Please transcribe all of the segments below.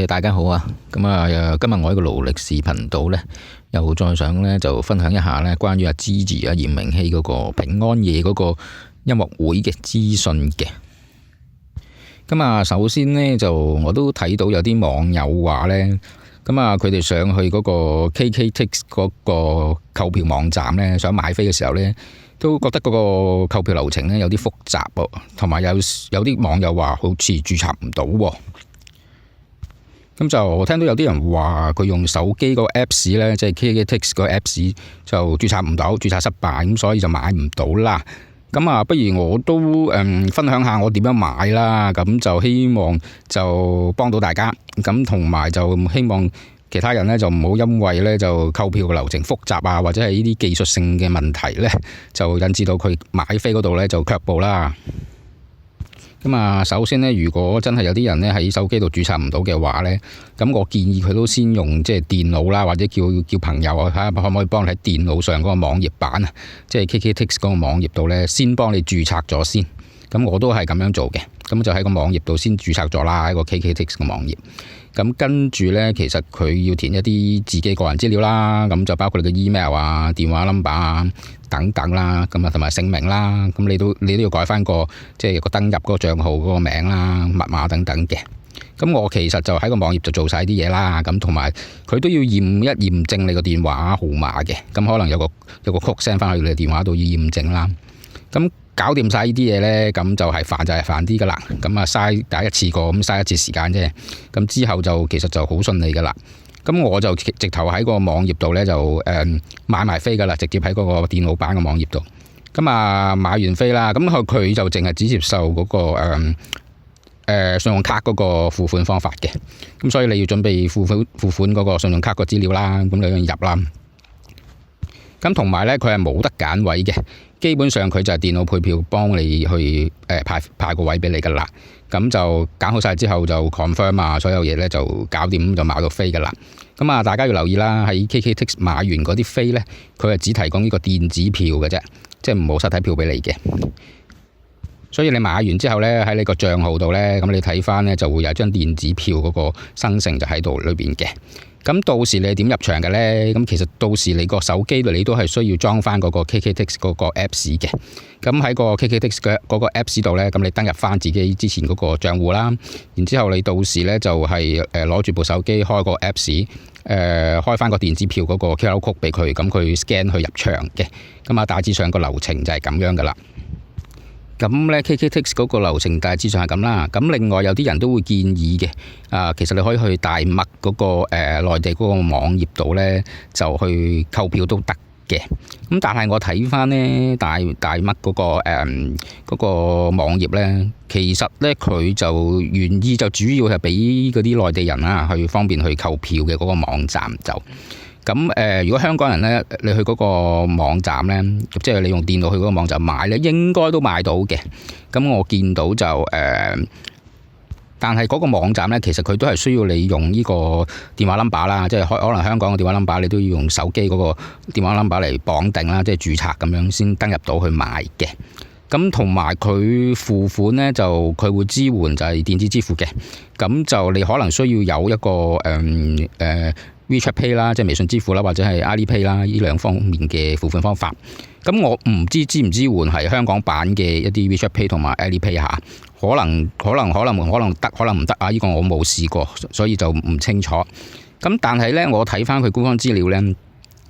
大家好啊！咁啊，今日我喺個勞力士頻道呢，又再想呢就分享一下呢關於阿 Gigi 嚴明熙嗰個平安夜嗰個音樂會嘅資訊嘅。咁啊，首先呢，就我都睇到有啲網友話呢，咁啊佢哋上去嗰個 KKTix 嗰個購票網站呢，想買飛嘅時候呢，都覺得嗰個購票流程呢有啲複雜喎，同埋有啲網友話好似註冊唔到喎。咁就聽到有啲人話佢用手機個 Apps 咧，即係 KKTix 個 Apps 就註冊唔到，註冊失敗，咁所以就買唔到啦。咁啊，不如我都分享下我點樣買啦。咁就希望就幫到大家，咁同埋就希望其他人咧就唔好因為咧就購票嘅流程複雜啊，或者係呢啲技術性嘅問題咧，就引致到佢買飛嗰度咧就卻步啦。咁啊，首先呢，如果真係有啲人呢喺手機度註冊唔到嘅話呢，咁我建議佢都先用即係電腦啦，或者叫朋友啊，睇下可唔可以幫你喺電腦上嗰個網頁版啊，即係 KKTix 嗰個網頁度呢，先幫你註冊咗先。咁我都係咁樣做嘅，咁就喺個網頁度先註冊咗啦，喺個 KKTix 嘅網頁。咁跟住呢，其實佢要填一啲自己個人資料啦，咁就包括你嘅 email 啊、電話 number 啊等等啦，咁啊同埋姓名啦，咁你都要改翻個即係個登入嗰個帳號嗰個名啦、密碼等等嘅。咁我其實就喺個網頁就做晒啲嘢啦，咁同埋佢都要驗證你個電話號碼嘅，咁可能有個code send 翻去你嘅電話度要驗證啦。咁搞掂晒呢啲嘢呢，咁就係煩啲噶啦。咁啊嘥第一次過，咁嘥一次時間啫。咁之後就其實就好順利噶啦。咁我就直頭喺個網頁度呢，就買埋飛噶啦，直接喺嗰個電腦版嘅網頁度。咁啊買完飛啦，咁佢就淨係只接受嗰個信用卡嗰個付款方法嘅。咁所以你要準備付款嗰個信用卡個資料啦，咁你入啦。咁同埋呢，佢係冇得揀位嘅，基本上佢就係電腦配票幫你去派個位俾你噶啦。咁就揀好晒之後就 confirm 啊，所有嘢呢就搞掂，就買到飛噶啦。咁啊，大家要留意啦，喺 KKTix 買完嗰啲飛呢，佢係只提供呢個電子票嘅啫，即係冇實體票俾你嘅。所以你買完之後呢，喺你個帳號度呢，咁你睇翻呢，就會有張電子票嗰個生成就喺度裏邊嘅。咁到時你點入場嘅呢？咁其實到時你個手機度你都係需要裝翻嗰個 KKTix 嗰個 Apps 嘅。咁喺個 KKTix 嘅嗰個 Apps 度呢，咁你登入翻自己之前嗰個帳戶啦。然之後你到時呢，就係攞住部手機開個 Apps，開翻個電子票嗰個 QR code 俾佢，咁佢 scan 去入場嘅。咁啊，大致上個流程就係咁樣噶啦。咁咧 KKTix 嗰個流程大致上係咁啦。咁另外有啲人都會建議嘅，其實你可以去大麥嗰個內地嗰個網頁度咧，就去購票都得嘅。咁但係我睇翻咧大麥嗰個網頁咧，其實咧佢就原意就主要係俾嗰啲內地人啦去方便去購票嘅嗰個網站就。咁如果香港人呢，你去嗰個網站呢，即係你用電腦去嗰個網站買呢，應該都買到嘅。咁我見到就但係嗰個網站呢，其實佢都係需要你用呢個電話 number 啦，即係可能香港嘅電話 number，你都要用手機嗰個電話 number 嚟綁定啦，即係註冊咁樣先登入到去買嘅。咁同埋佢付款呢，就佢會支援就係電子支付嘅。咁就你可能需要有一個WeChat Pay 啦，即係微信支付啦，或者係 Alipay 啦，呢兩方面嘅付款方法。咁我唔知支唔支援係香港版嘅一啲 WeChat Pay 同埋 Alipay 嚇，可能得，可能唔得啊！呢個我冇試過，所以就唔清楚。咁但係呢，我睇翻佢官方資料呢，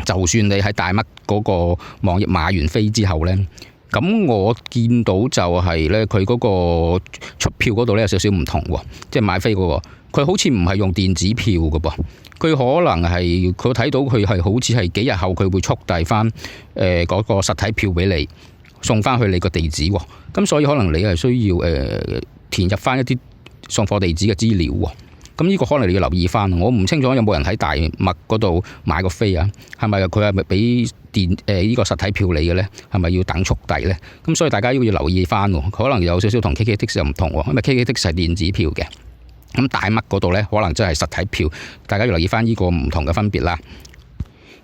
就算你喺大麥嗰個網頁買完飛之後呢，咁我見到就係呢，佢嗰個出票嗰度呢有少少唔同喎，即係買飛嗰個，佢好似唔係用電子票嘅噃。佢可能係佢睇到佢係好似係幾日後佢會速遞翻嗰個實體票俾你送翻去你個地址喎。咁所以可能你係需要填入翻一啲送貨地址嘅資料喎。咁呢個可能你要留意翻。我唔清楚有冇人喺大麥嗰度買個飛啊？係咪佢係咪俾呢個實體票你嘅呢？係咪要等速遞呢？咁所以大家要留意翻喎。可能有少少同 KKTix 又唔同喎，因為 KKTix 係電子票嘅。咁大麥嗰度呢，可能真係實體票，大家要留意翻呢個唔同嘅分別啦。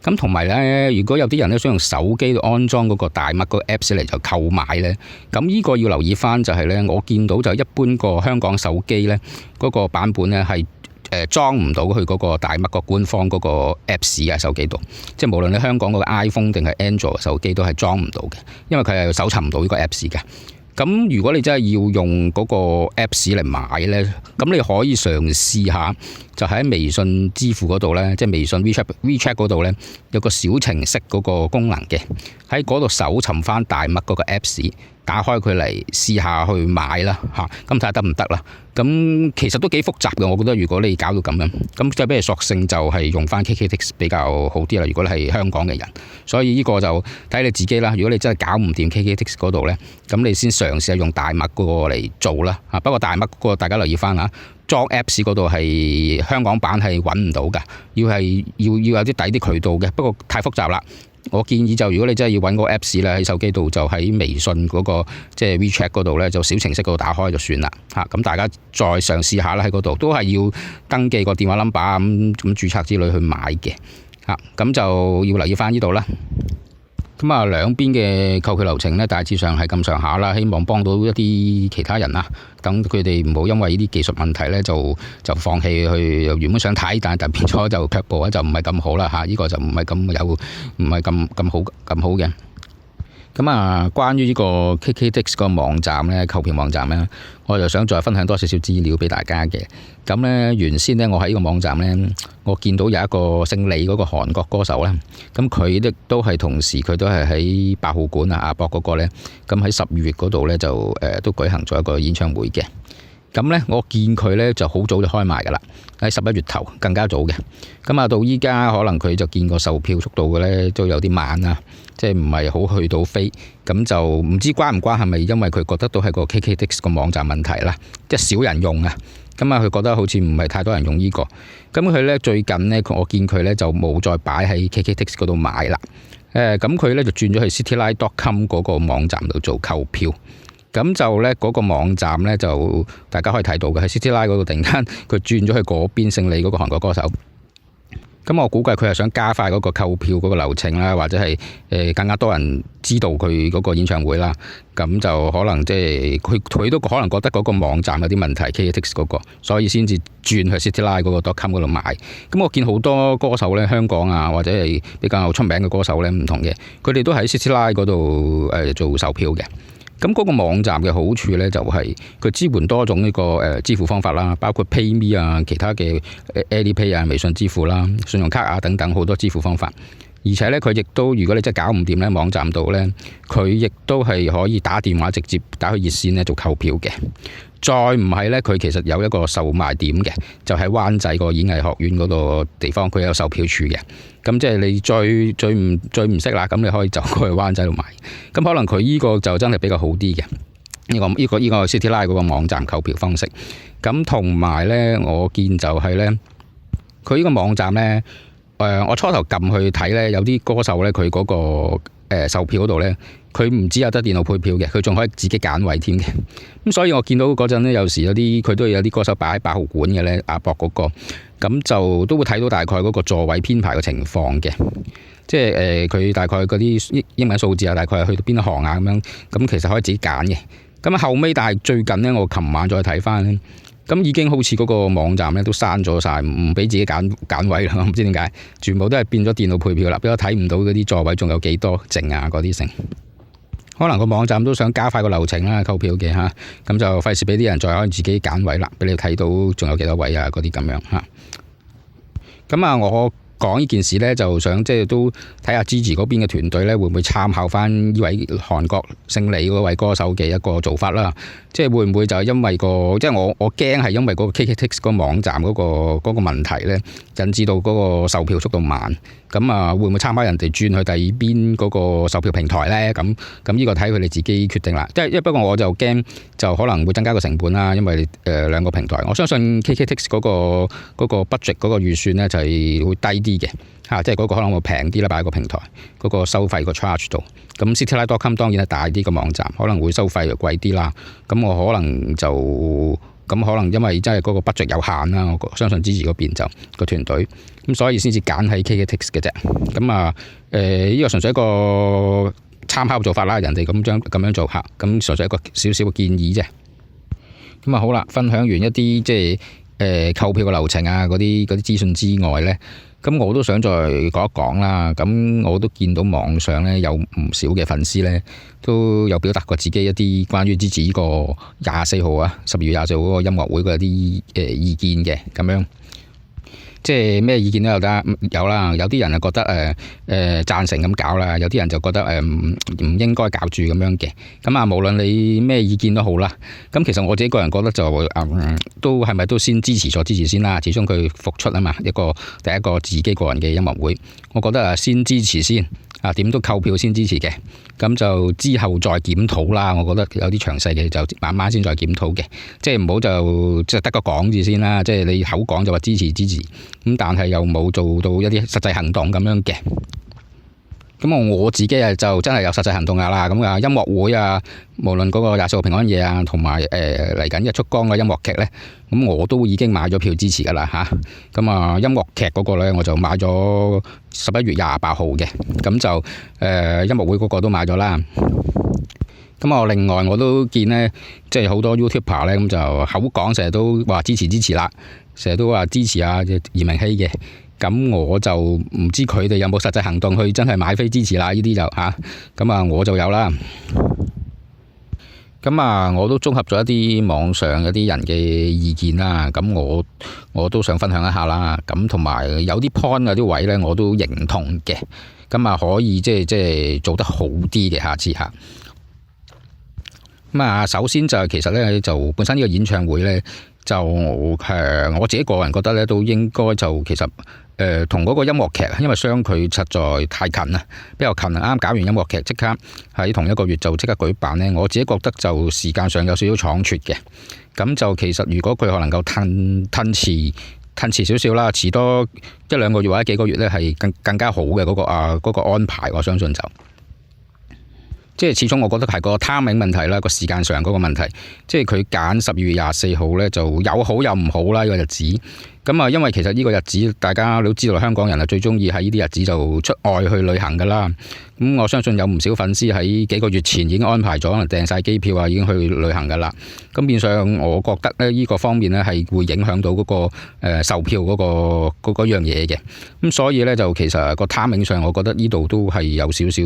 咁同埋呢，如果有啲人呢想用手機安裝嗰個大麥個 Apps 嚟就購買呢，咁呢個要留意翻就係呢，我見到就一般個香港手機呢嗰個版本呢係裝唔到佢嗰個大麥個官方嗰個 Apps 喺手機度，即係無論你香港嗰個 iPhone 定係 Android 手機都係裝唔到嘅，因為佢係搜尋唔到呢個 Apps 嘅。咁如果你真係要用嗰個 Apps 嚟買呢，咁你可以嘗試下，就喺微信支付嗰度呢，即係微信 WeChat 嗰度呢，有個小程式嗰個功能嘅，喺嗰度搜尋翻大麥嗰個 Apps， 打開佢嚟試下去買啦嚇，咁睇下得唔得啦？咁其實都幾複雜嘅，我覺得如果你搞到咁樣，咁即係不如索性就係用翻 KKTix 比較好啲啦。如果你係香港嘅人，所以呢個就睇你自己啦。如果你真係搞唔掂 KKTix 嗰度呢，咁你先嘗試下用大麥嗰個嚟做啦。不過大麥嗰個大家留意翻嚇，裝 Apps 嗰度係香港版係揾唔到㗎，要有啲底啲渠道嘅，不過太複雜啦。我建議就如果你真係要揾個 Apps 咧，喺手機度就喺微信嗰個即係 WeChat 嗰度咧，就小程式嗰度打開就算啦嚇。咁大家再嘗試下啦，喺嗰度都係要登記個電話 number 咁註冊之類去買嘅嚇。咁就要留意翻呢度啦。咁啊，兩邊嘅購票流程咧，大致上係咁上下啦。希望幫到一啲其他人啊，等佢哋唔好因為呢啲技術問題咧，就放棄去原本想睇，但係變咗就卻步咧，就唔係咁好啦嚇。呢個就唔係咁好嘅。咁啊，關於呢個 KKTix 個網站咧，購票網站咧，我就想再分享多少少資料俾大家嘅。咁咧，原先咧，我喺呢個網站咧，我見到有一個姓李嗰個韓國歌手咧，咁佢都係同時佢都係喺8號館啊，阿博嗰個咧，咁喺12月嗰度咧就都舉行咗一個演唱會嘅。咁咧，我見佢咧就好早就開賣㗎啦，喺11月頭更加早嘅。咁啊，到依家可能佢就見個售票速度嘅咧都有啲慢啊，即係唔係好去到飛。咁就唔知關唔關係咪因為佢覺得都係個 KKTix 個網站問題啦，即係少人用啊。咁啊，佢覺得好似唔係太多人用呢個。咁佢咧最近咧，我見佢咧就冇再擺喺 KKTix 嗰度買啦。咁佢咧就轉咗去 cityline.com 嗰個網站度做購票。咁就咧嗰個網站咧就大家可以睇到嘅，喺 Cityline 嗰度突然間佢轉咗去嗰邊姓李嗰個韓國歌手。咁我估計佢係想加快嗰個購票嗰個流程啦，或者係更加多人知道佢嗰個演唱會啦。咁就可能即係佢都可能覺得嗰個網站有啲問題 KKTix 嗰個，所以先至轉去 Cityline 嗰個 .com 嗰度買。咁我見好多歌手咧，香港啊或者係比較出名嘅歌手咧，唔同嘅，佢哋都喺 Cityline 嗰度做售票嘅。咁嗰個網站嘅好處咧，就係佢支援多種呢個支付方法啦，包括 PayMe 啊、其他嘅 Alipay 啊、微信支付啦、信用卡啊等等好多支付方法。而且咧，佢亦都如果你真係搞唔掂咧，網站度咧，佢亦都係可以打電話直接打去熱線咧做購票嘅。再唔係咧，佢其實有一個售賣點嘅，就喺灣仔個演藝學院嗰個地方，佢有售票處嘅。咁即係你最唔識啦，咁你可以就過去灣仔度買。咁可能佢依個就真係比較好啲嘅，呢個 Cityline 嗰個網站購票方式。咁同埋咧，我見就係咧，佢呢個網站咧，我初頭撳去睇咧，有啲歌手咧，佢嗰個售票嗰度咧，佢唔止有得電腦配票嘅，佢仲可以自己揀位添嘅。咁所以我見到嗰陣咧，有時佢都有啲歌手擺喺8號館嘅咧，阿博嗰個，咁就都會睇到大概嗰個座位編排嘅情況嘅。即係佢大概嗰啲英文數字啊，大概係去到邊一行啊咁樣，咁其實可以自己揀嘅。咁後尾但係最近咧，我琴晚再睇翻咧，咁已經好似嗰個網站咧都刪咗晒，唔俾自己揀位啦，唔知點解，全部都係變咗電腦配票啦，俾我睇唔到嗰啲座位仲有幾多剩啊嗰啲剩。可能個網站都想加快個流程啦，購票嘅嚇，咁就費事俾啲人再可以自己揀位啦，俾你睇到仲有幾多位啊嗰啲咁樣嚇。咁啊，我講呢件事呢，就想即係都睇下 Gigi 嗰邊嘅團隊呢，會唔會參考翻呢位韓國姓李嗰位歌手嘅一個做法啦？即係會唔會就係因為即係我驚係因為嗰個 KKTix 嗰個網站嗰個問題呢，引致到嗰個售票速度慢。咁啊，會唔會參考人哋轉去第二邊嗰個售票平台呢？咁呢個睇佢哋自己決定啦。因為不過我就驚就可能會增加個成本啦，因為兩個平台，我相信 KKTix 嗰個 budget 嗰個預算呢，就係會低啲嘅嚇，即係嗰個可能會平啲啦，擺喺個平台嗰個收費個 charge 度。咁 Cityline.com 當然係大啲個網站，可能會收費又貴啲啦。咁我可能因為真係嗰個 budget 有限啦，我相信支持嗰邊就個團隊，咁所以先至揀喺 KKTix 嘅啫。咁啊呢個純粹一個參考做法啦，人哋咁樣做嚇，咁純粹一個少少嘅建議啫。咁啊好啦，分享完一啲即係購票嘅流程啊，嗰啲資訊之外呢，咁我都想再講一講啦。咁我都見到網上呢有唔少嘅粉絲呢都有表達過自己一啲關於支持呢個24號啊，12月24號嗰個音樂會嘅一啲意見嘅咁樣。即係咩意見都有啦，有啲人就覺得贊成咁搞啦，有啲人就覺得唔應該搞住咁樣嘅。咁啊，無論你咩意見都好啦。咁其實我自己個人覺得就都係咪都先支持先啦。始終佢復出啊嘛，第一個自己個人嘅音樂會，我覺得先支持先。點都購票先支持嘅，咁就之後再檢討啦。我覺得有啲詳細嘅就慢慢先再檢討嘅，即係唔好就即係得個講字先啦。即係你口講就話支持，咁但係又冇做到一啲實際行動咁樣嘅。咁我自己就真係有實際行動㗎啦。咁音樂會啊，無論嗰個24號平安夜啊，同埋嚟緊日出光嘅音樂劇呢，咁我都已經買咗票支持㗎啦嚇。咁音樂劇嗰個呢，我就買咗11月28號嘅，咁就音樂會嗰個都買咗啦。咁另外我都見呢，即係好多 YouTuber 呢，咁就口講成日都話支持啦，成日都話支持嚴明熙嘅。咁我就唔知佢哋有冇實際行動去真係買飛支持啦，呢啲就咁我就有啦。咁我都綜合咗一啲網上有啲人嘅意見啦，咁我都想分享一下啦。咁同埋有啲 point 有啲位呢，我都認同嘅。咁可以即係做得好啲嘅，下次嚇。首先就其實呢，就本身呢個演唱會呢，就我自己個人覺得呢，都應該就其實同嗰個音樂劇，因為相距實在太近啦，比較近啊！啱搞完音樂劇，即刻喺同一個月就即刻舉辦呢，我自己覺得就時間上有少少倉促嘅。咁就其實如果佢可能夠褪遲少少啦，遲多1-2個月或者幾個月呢，係更加好嘅嗰個安排，我相信就。即係始終我覺得係個 timing 問題啦，個時間上嗰個問題，即係佢揀12月24號呢，就有好有唔好啦，呢個日子。咁因為其實呢個日子大家都知道，香港人最中意喺呢啲日子就出外去旅行噶啦。咁我相信有唔少粉絲喺幾個月前已經安排咗，可能訂晒機票已經去旅行噶啦。咁變相我覺得呢個方面呢係會影響到嗰個售票嗰樣嘢嘅。咁所以呢，就其實個 timing 上，我覺得呢度都係有少少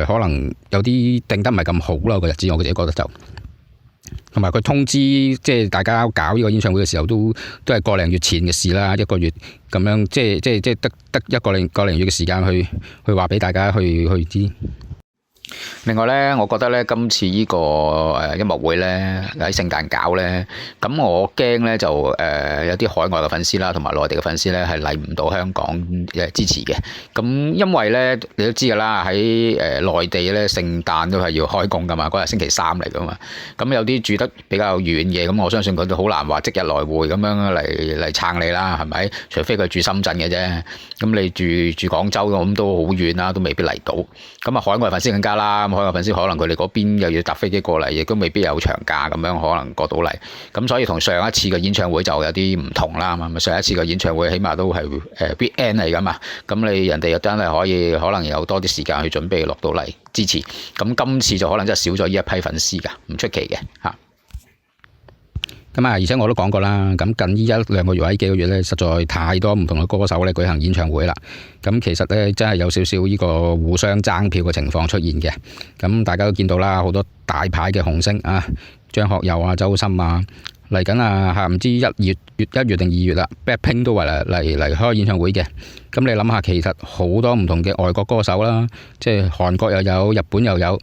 可能有啲定得唔係咁好啦，個日子我自己覺得就。同埋佢通知即係大家搞呢個演唱會嘅時候都係個零月前嘅事啦，一個月咁樣，即係得一個零月嘅時間去話俾大家去知。另外呢，我覺得呢，今次呢個音樂會呢，喺聖誕搞呢，咁我驚呢，就有啲海外嘅粉絲啦，同埋內地嘅粉絲呢，係嚟唔到香港支持嘅。咁因為呢，你都知㗎啦，喺內地呢，聖誕都係要開工㗎嘛，嗰日星期3嚟㗎嘛。咁有啲住得比較遠嘅，咁我相信佢都好難話即日來回咁樣嚟撐你啦，係咪？除非佢住深圳嘅啫。咁你住廣州咁都好遠啦，都未必嚟到。咁海外粉絲更加啦，海外粉絲可能佢哋嗰邊又要搭飛機過嚟，亦都未必有長假咁樣可能過到嚟。咁所以同上一次嘅演唱會就有啲唔同啦。上一次嘅演唱會起碼都係weekend 嚟噶嘛，咁你人哋又真係可能有多啲時間去準備落到嚟支持。咁今次就可能真係少咗呢一批粉絲㗎，唔出奇嘅嚇。而且我都講過啦，咁近呢1-2個月或者幾個月呢，實在太多唔同嘅歌手咧舉行演唱會啦。咁其實呢，真係有少少呢個互相爭票嘅情況出現嘅。咁大家都見到啦，好多大牌嘅紅星啊，張學友啊、周深啊，嚟緊唔知1月定2月啦，Blackpink 都嚟開演唱會嘅。咁你諗下，其實好多唔同嘅外國歌手啦，即係韓國又有，日本又有，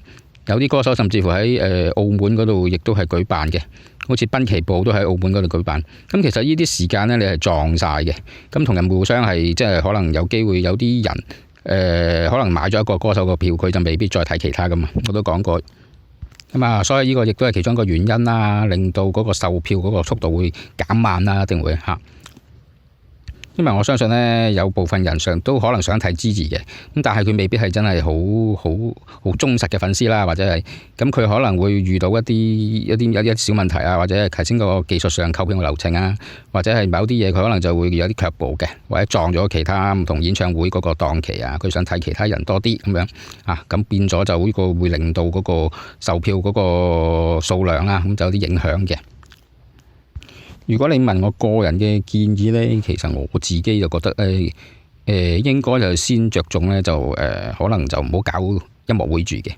有啲歌手甚至乎喺澳門嗰度亦都係舉辦嘅。好似濱崎步都喺澳門嗰度舉辦，咁其實呢啲時間呢，你係撞晒嘅，咁同人互相係即係可能有機會有啲人可能買咗一個歌手個票，佢就未必再睇其他噶嘛，我都講過，所以呢個亦都係其中一個原因啦，令到嗰個售票嗰個速度會減慢啦，一定會嚇。因為我相信呢，有部分人都可能想睇支持嘅，咁但係佢未必係真係好忠實嘅粉絲啦，或者係咁佢可能會遇到一啲小問題啊，或者係頭先個技術上購票嘅流程啊，或者係某啲嘢佢可能就會有啲卻步嘅，或者撞咗其他唔同演唱會嗰個檔期啊，佢想睇其他人多啲咁樣啊，咁變咗就呢個會令到嗰個售票嗰個數量啦，咁就有啲影響嘅。如果你問我個人嘅建議呢，其實我自己就覺得應該就先着重呢，就可能就唔好搞音樂會住嘅，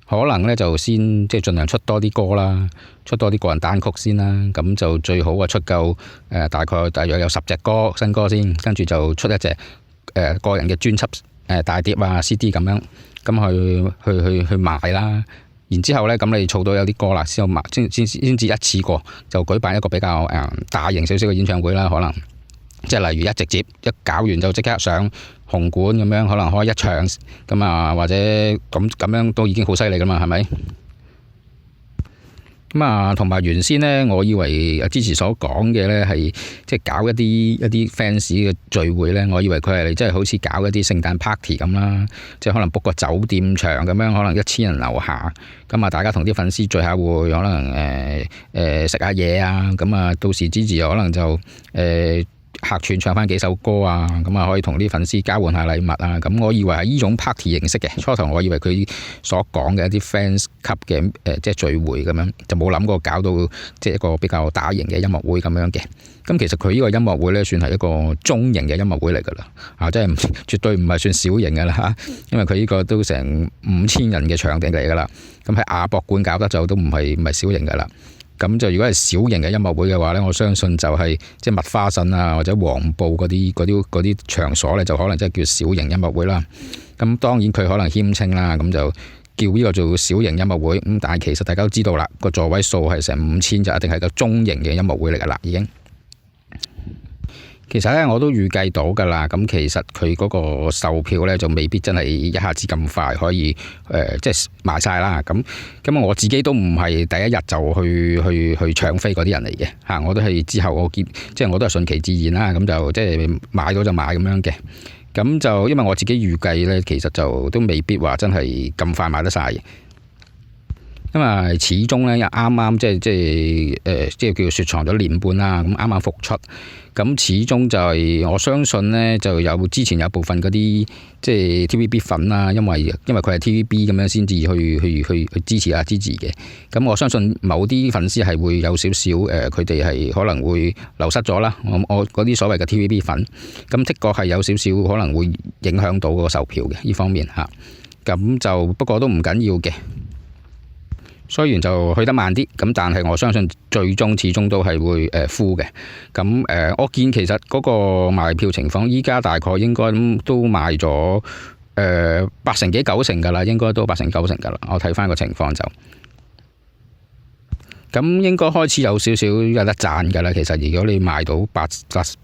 可能呢，就先即係盡量出多啲歌啦，出多啲個人單曲先啦，咁就最好出夠大約有10隻歌新歌先，跟住就出一隻個人嘅專輯大碟啊 CD 咁樣，咁去賣啦。然之後呢，咁你儲到有啲歌啦，先至一次過就舉辦一個比較大型少少嘅演唱會啦。可能即係例如直接一搞完就即刻上紅館咁樣，可能開一場咁啊，或者咁樣都已經好犀利噶嘛，係咪？咁啊，同埋原先呢，我以為之前所講嘅呢係即係搞一啲 fans 嘅聚會呢，我以為佢係即係好似搞一啲聖誕 party 咁啦，即係可能 book 個酒店場咁樣，可能1000人樓下，咁啊大家同啲粉絲聚下會，可能食下嘢啊，咁啊到時Gigi可能就客串唱翻幾首歌啊，咁啊可以同啲粉絲交換下禮物啊，咁我以為係呢種 party 形式嘅。初頭我以為佢所講嘅一啲 fans 級嘅即係聚會咁樣，就冇諗過搞到即係一個比較大型嘅音樂會咁樣嘅。咁其實佢呢個音樂會呢，算係一個中型嘅音樂會嚟噶啦，即係絕對唔係算小型噶啦嚇，因為佢呢個都成5000人嘅場地嚟噶啦，咁喺亞博館搞得就都唔係小型噶啦。咁就如果係小型嘅音樂會嘅話呢，我相信就係即係麥花臣啊或者黃埔嗰啲場所呢，就可能即係叫小型音樂會啦。咁當然佢可能謙稱啦，咁就叫呢個做小型音樂會。咁但係其實大家都知道啦，個座位數係成5000，就一定係個中型嘅音樂會嚟噶啦，已經。其實咧我都預計到㗎啦，咁其實佢嗰個售票咧就未必真係一下子咁快可以即係賣晒啦。咁我自己都唔係第一日就去搶飛嗰啲人嚟嘅嚇，我都係之後即係我都係順其自然啦，咁就即係買到就買咁樣嘅。咁就因為我自己預計咧，其實就都未必話真係咁快買得晒。因為始終咧啱啱即係叫雪藏咗年半啦，咁啱啱復出，咁始終就係我相信咧就有之前有部分嗰啲即係 TVB 粉啦，因為佢係 TVB 咁樣先至去支持阿 Gigi 嘅，咁我相信某啲粉絲係會有少少佢哋係可能會流失咗啦。我嗰啲所謂嘅 TVB 粉，咁的確係有少少可能會影響到嗰個售票嘅呢方面嚇，咁就不過都唔緊要嘅。雖然就去得慢啲，咁但係我相信最終始終都係會full嘅。咁我見其實嗰個賣票情況，依家大概應該都賣咗8成幾9成㗎啦，應該都8成9成㗎啦。我睇翻個情況就。咁應該開始有少少有得賺㗎啦。其實如果你賣到八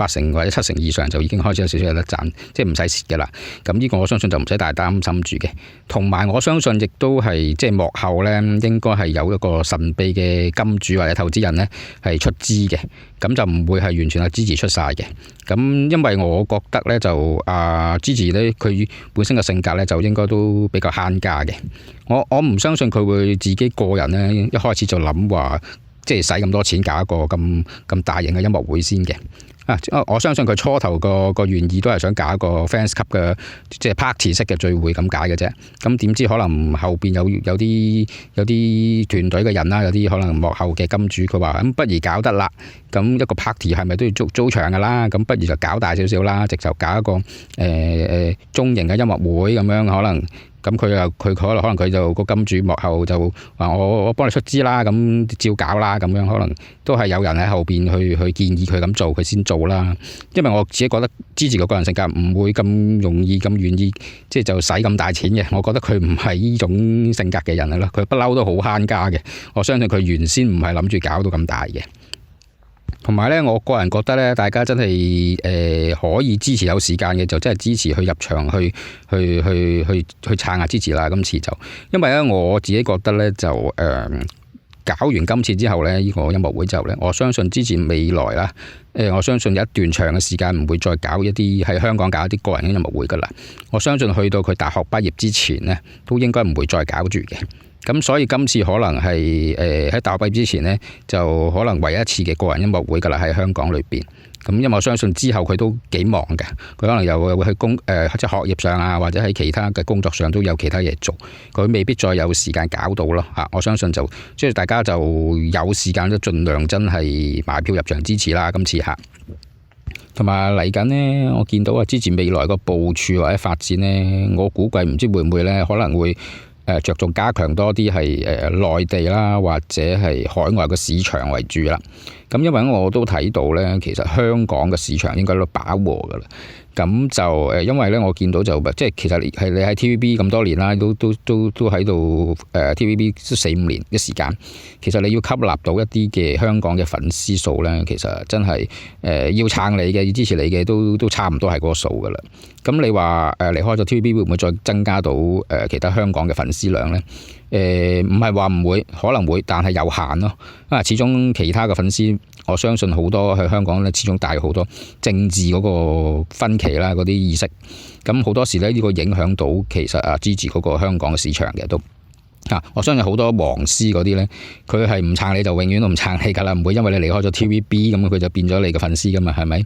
成或者7成以上，就已經開始有少少有得賺，即係唔使蝕㗎啦。咁呢個我相信就唔使大擔心住嘅。同埋我相信亦都係即係幕後呢，應該係有一個神秘嘅金主或者投資人呢係出資嘅。咁就唔會係完全係Gigi出晒嘅。咁因為我覺得呢，就Gigi 呢，佢本身嘅性格呢，就應該都比較慳家嘅。我唔相信佢會自己個人呢，一開始就諗話即係使咁多錢搞一個咁大型嘅音樂會先嘅。我相信佢初頭個原意都係想搞一個 fans 級嘅即係 party 式嘅聚會咁解嘅啫。咁點知可能後邊有啲團隊嘅人啦，有啲可能幕後嘅金主，佢話咁不如搞得啦。咁一個 party 係咪都要租場㗎啦？咁不如就搞大少少啦，直就搞一個中型嘅音樂會咁樣可能。咁佢可能佢就個金主幕後就話我幫你出資啦，咁照搞啦，咁樣可能都係有人喺後邊去建議佢咁做，佢先做啦。因為我自己覺得Gigi個人性格唔會咁容易咁願意，即係就使咁大錢嘅。我覺得佢唔係呢種性格嘅人嚟咯，佢不嬲都好慳家嘅。我相信佢原先唔係諗住搞到咁大嘅。同埋咧，我個人覺得咧，大家真係可以支持有時間嘅，就真係支持去入場去撐下Gigi啦。今次就因為咧，我自己覺得咧就搞完今次之後咧，呢個音樂會之後咧，我相信Gigi未來啦，我相信有一段長嘅時間唔會再搞一啲喺香港搞一啲個人嘅音樂會噶啦。我相信去到佢大學畢業之前咧，都應該唔會再搞住嘅。咁所以今次可能係喺大學畢業之前呢，就可能唯一一次嘅個人音樂會㗎啦，喺香港裏邊。咁因為我相信之後佢都幾忙嘅，佢可能又會去即係學業上啊，或者喺其他嘅工作上都有其他嘢做，佢未必再有時間搞到咯嚇。我相信就即係大家就有時間都盡量真係買票入場支持啦，今次嚇。同埋嚟緊呢，我見到啊，之前未來個部署或者發展呢，我估計唔知會唔會呢，可能會着重加強多啲係內地啦，或者係海外嘅市場為主啦。咁因為我都睇到呢，其實香港嘅市場應該都飽和噶啦。咁就因為呢，我見到就即係其實係你喺 TVB 咁多年啦，都喺度TVB 4-5年嘅時間。其實你要吸納到一啲嘅香港嘅粉絲數呢，其實真係要撐你嘅，要支持你嘅，都差唔多係嗰個數噶啦。咁你話離開咗 TVB 會唔會再增加到其他香港嘅粉絲量呢？唔係話唔會，可能會，但係有限咯。因為始終其他嘅粉絲，我相信好多喺香港咧，始終帶好多政治嗰個分歧啦，嗰啲意識。咁好多時咧，呢個影響到其實支持嗰個香港嘅市場嘅都。我相信好多黃絲嗰啲呢，佢係唔撐你就永遠都唔撐你噶啦，唔會因為你離開咗 TVB 咁佢就變咗你嘅粉絲噶嘛，係咪？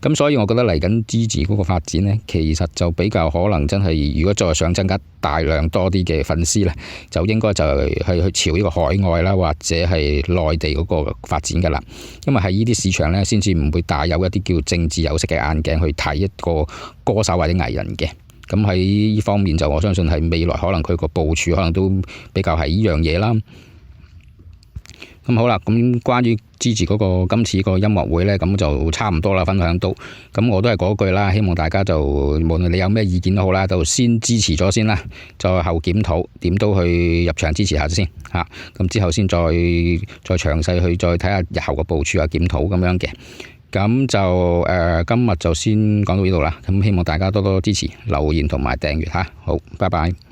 咁所以我覺得嚟緊支持嗰個發展呢，其實就比較可能真係，如果再想增加大量多啲嘅粉絲呢，就應該就係去朝呢個海外啦，或者係內地嗰個發展噶啦。因為喺呢啲市場呢，先至唔會帶有一啲叫政治有色嘅眼鏡去睇一個歌手或者藝人嘅。咁喺呢方面就我相信係未來可能佢個部署可能都比較係呢樣嘢啦。咁好啦，咁關於支持嗰個今次個音樂會呢，咁就差唔多啦，分享到。咁我都係嗰句啦，希望大家就無論你有咩意見都好啦，就先支持咗先啦，再後檢討，點都去入場支持下先嚇。咁之後先再詳細去再睇下日後個部署啊檢討咁樣嘅。咁就今日就先講到呢度啦。咁希望大家多多支持、留言同埋訂閱嚇。好，拜拜。